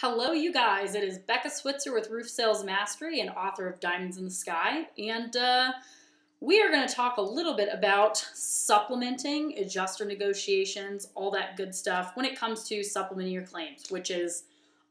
Hello, you guys. It is Becca Switzer with Roof Sales Mastery and author of Diamonds in the Sky. And we are going to talk a little bit about supplementing, adjuster negotiations, all that good stuff when it comes to supplementing your claims, which is,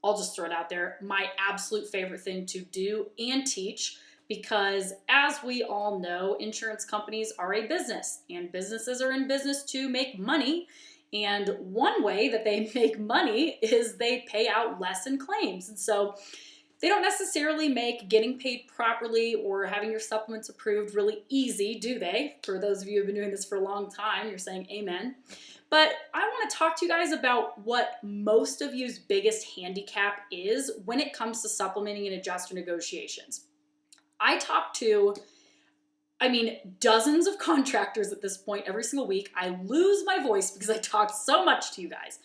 I'll just throw it out there, my absolute favorite thing to do and teach. Because as we all know, insurance companies are a business and businesses are in business to make money. And one way that they make money is they pay out less in claims. And so they don't necessarily make getting paid properly or having your supplements approved really easy, do they? For those of you who have been doing this for a long time, you're saying amen. But I want to talk to you guys about what most of you's biggest handicap is when it comes to supplementing and adjuster negotiations. I talk to dozens of contractors at this point every single week. I lose my voice because I talk so much to you guys.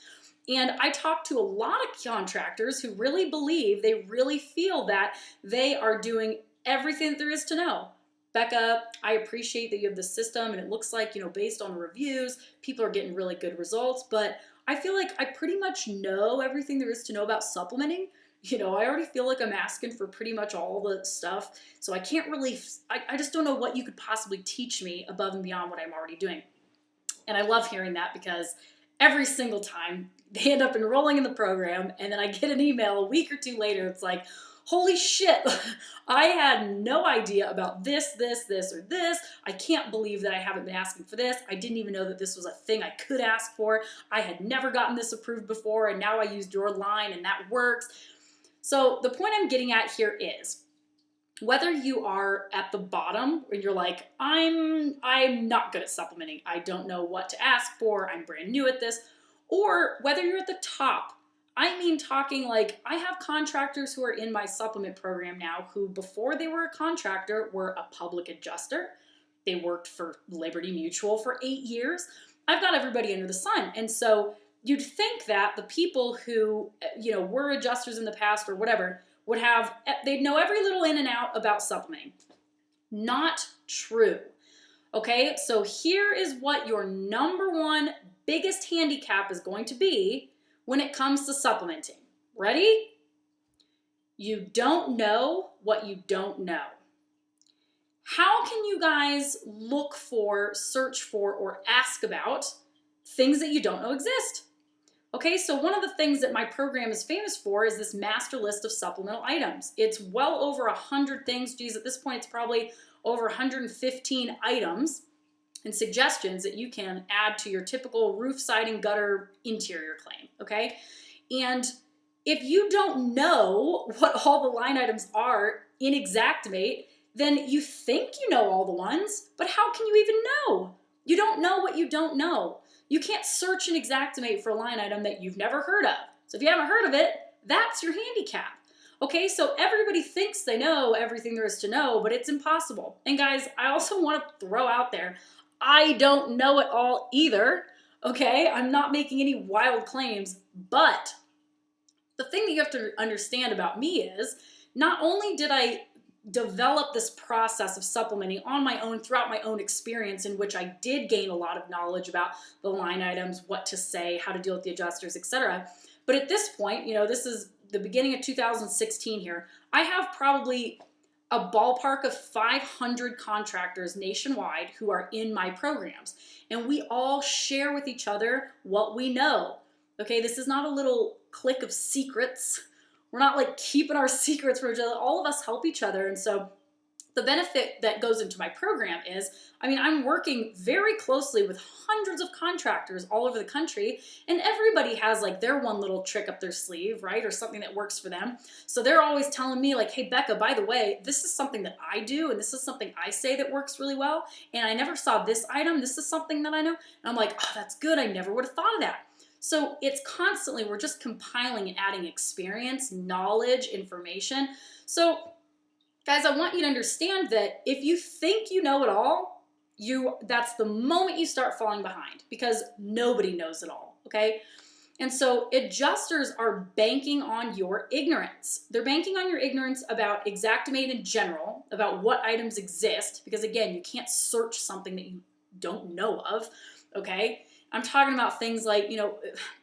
And I talk to a lot of contractors who really believe, they really feel that they are doing everything that there is to know. Becca, I appreciate that you have the system and it looks like, based on the reviews, people are getting really good results, but I feel like I pretty much know everything there is to know about supplementing. I already feel like I'm asking for pretty much all the stuff. So I can't really, I just don't know what you could possibly teach me above and beyond what I'm already doing. And I love hearing that because every single time they end up enrolling in the program and then I get an email a week or two later, it's like, holy shit, I had no idea about this, or this. I can't believe that I haven't been asking for this. I didn't even know that this was a thing I could ask for. I had never gotten this approved before and now I used your line and that works. So the point I'm getting at here is whether you are at the bottom and you're like, I'm not good at supplementing. I don't know what to ask for. I'm brand new at this. Or whether you're at the top. Talking like I have contractors who are in my supplement program now who before they were a contractor were a public adjuster. They worked for Liberty Mutual for 8 years. I've got everybody under the sun. And so you'd think that the people who, were adjusters in the past or whatever they'd know every little in and out about supplementing. Not true. Okay, so here is what your number one biggest handicap is going to be when it comes to supplementing. Ready? You don't know what you don't know. How can you guys look for, search for, or ask about things that you don't know exist? Okay, so one of the things that my program is famous for is this master list of supplemental items. It's well over 100 things. Geez, at this point, it's probably over 115 items and suggestions that you can add to your typical roof, siding, gutter, interior claim, okay? And if you don't know what all the line items are in Xactimate, then you think you know all the ones, but how can you even know? You don't know what you don't know. You can't search and Xactimate for a line item that you've never heard of. So if you haven't heard of it, that's your handicap. Okay, so everybody thinks they know everything there is to know, but it's impossible. And guys, I also want to throw out there, I don't know it all either. Okay, I'm not making any wild claims, but the thing that you have to understand about me is not only did I develop this process of supplementing on my own throughout my own experience in which I did gain a lot of knowledge about the line items, what to say, how to deal with the adjusters, etc. But at this point, this is the beginning of 2016 here, I have probably a ballpark of 500 contractors nationwide who are in my programs. And we all share with each other what we know. Okay, this is not a little clique of secrets. We're not like keeping our secrets from each other. All of us help each other. And so the benefit that goes into my program is, I'm working very closely with hundreds of contractors all over the country, and everybody has like their one little trick up their sleeve, right? Or something that works for them. So they're always telling me like, hey, Becca, by the way, this is something that I do, and this is something I say that works really well. And I never saw this item. This is something that I know. And I'm like, oh, that's good. I never would have thought of that. So it's constantly, we're just compiling and adding experience, knowledge, information. So guys, I want you to understand that if you think you know it all, that's the moment you start falling behind because nobody knows it all, okay? And so adjusters are banking on your ignorance. They're banking on your ignorance about Xactimate in general, about what items exist, because again, you can't search something that you don't know of, okay? I'm talking about things like,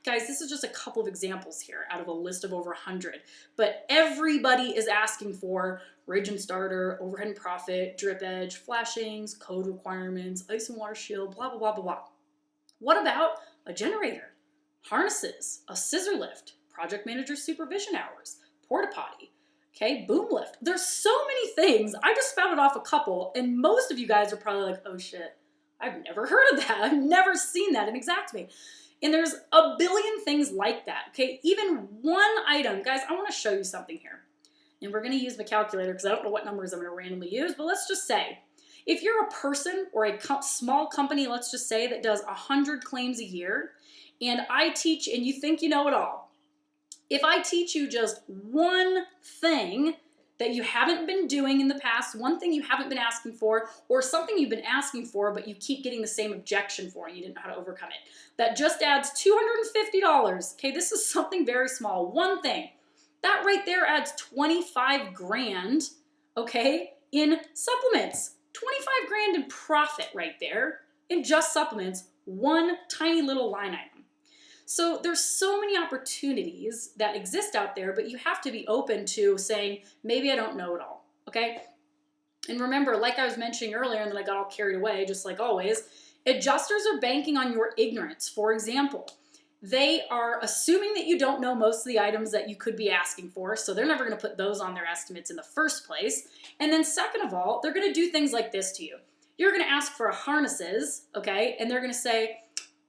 guys, this is just a couple of examples here out of a list of over 100. But everybody is asking for ridge and starter, overhead and profit, drip edge, flashings, code requirements, ice and water shield, blah, blah, blah, blah, blah. What about a generator, harnesses, a scissor lift, project manager supervision hours, porta potty, okay, boom lift? There's so many things. I just spouted off a couple, and most of you guys are probably like, oh shit, I've never heard of that. I've never seen that in Xactimate. And there's a billion things like that, okay? Even one item. Guys, I want to show you something here. And we're going to use my calculator because I don't know what numbers I'm going to randomly use, but let's just say, if you're a person or a small company, let's just say, that does 100 claims a year, and I teach, and you think you know it all, if I teach you just one thing that you haven't been doing in the past, one thing you haven't been asking for, or something you've been asking for but you keep getting the same objection for and you didn't know how to overcome it, that just adds $250. Okay, this is something very small. One thing. That right there adds 25 grand, okay, in supplements. 25 grand in profit right there in just supplements, one tiny little line item. So there's so many opportunities that exist out there, but you have to be open to saying, maybe I don't know it all, okay? And remember, like I was mentioning earlier, and then I got all carried away, just like always, adjusters are banking on your ignorance. For example, they are assuming that you don't know most of the items that you could be asking for, so they're never going to put those on their estimates in the first place. And then second of all, they're going to do things like this to you. You're going to ask for harnesses, okay, and they're going to say,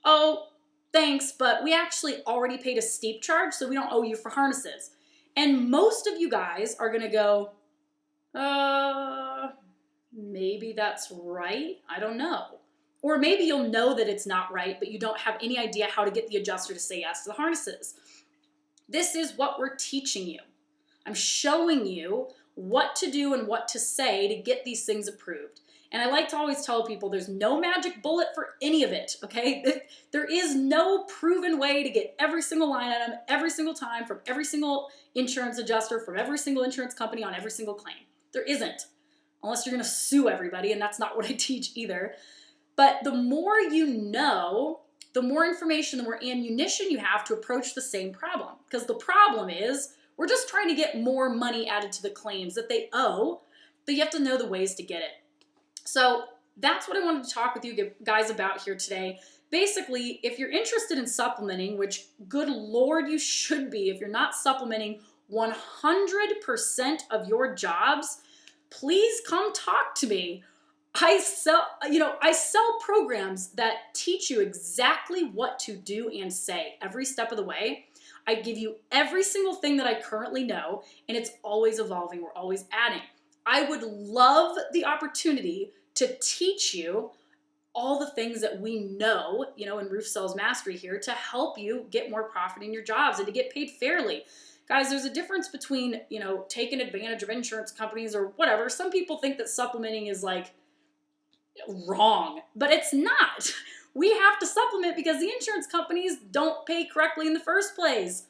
oh, thanks, but we actually already paid a steep charge, so we don't owe you for harnesses. And most of you guys are going to go, maybe that's right. I don't know. Or maybe you'll know that it's not right, but you don't have any idea how to get the adjuster to say yes to the harnesses. This is what we're teaching you. I'm showing you what to do and what to say to get these things approved. And I like to always tell people there's no magic bullet for any of it, okay? There is no proven way to get every single line item every single time from every single insurance adjuster, from every single insurance company on every single claim. There isn't, unless you're gonna sue everybody, and that's not what I teach either. But the more you know, the more information, the more ammunition you have to approach the same problem. Because the problem is, we're just trying to get more money added to the claims that they owe, but you have to know the ways to get it. So that's what I wanted to talk with you guys about here today. Basically, if you're interested in supplementing, which good Lord you should be, if you're not supplementing 100% of your jobs, please come talk to me. I sell programs that teach you exactly what to do and say every step of the way. I give you every single thing that I currently know, and it's always evolving. We're always adding. I would love the opportunity to teach you all the things that we know, in Roof Sales Mastery here to help you get more profit in your jobs and to get paid fairly. Guys, there's a difference between, taking advantage of insurance companies or whatever. Some people think that supplementing is like wrong, but it's not. We have to supplement because the insurance companies don't pay correctly in the first place.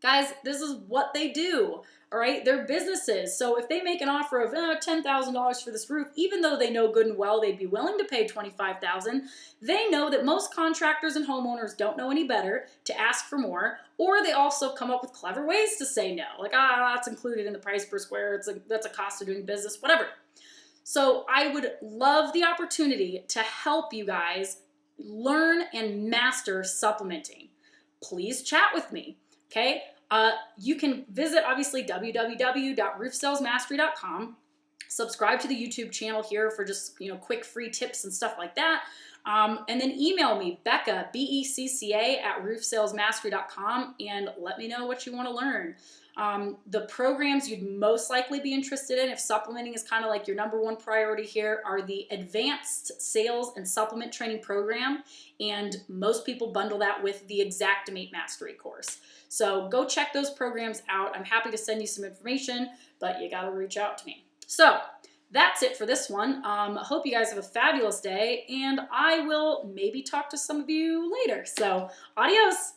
Guys, this is what they do, all right? They're businesses. So if they make an offer of $10,000 for this roof, even though they know good and well they'd be willing to pay $25,000, they know that most contractors and homeowners don't know any better to ask for more, or they also come up with clever ways to say no. Like, that's included in the price per square. That's a cost of doing business, whatever. So I would love the opportunity to help you guys learn and master supplementing. Please chat with me, okay? You can visit, obviously, www.roofsalesmastery.com. Subscribe to the YouTube channel here for just, quick free tips and stuff like that. And then email me, Becca, BECCA, @roofsalesmastery.com, and let me know what you want to learn. The programs you'd most likely be interested in, if supplementing is kind of like your number one priority here, are the Advanced Sales and Supplement Training Program, and most people bundle that with the Xactimate Mastery course. So go check those programs out. I'm happy to send you some information, but you gotta reach out to me. So that's it for this one. I hope you guys have a fabulous day, and I will maybe talk to some of you later. So adios.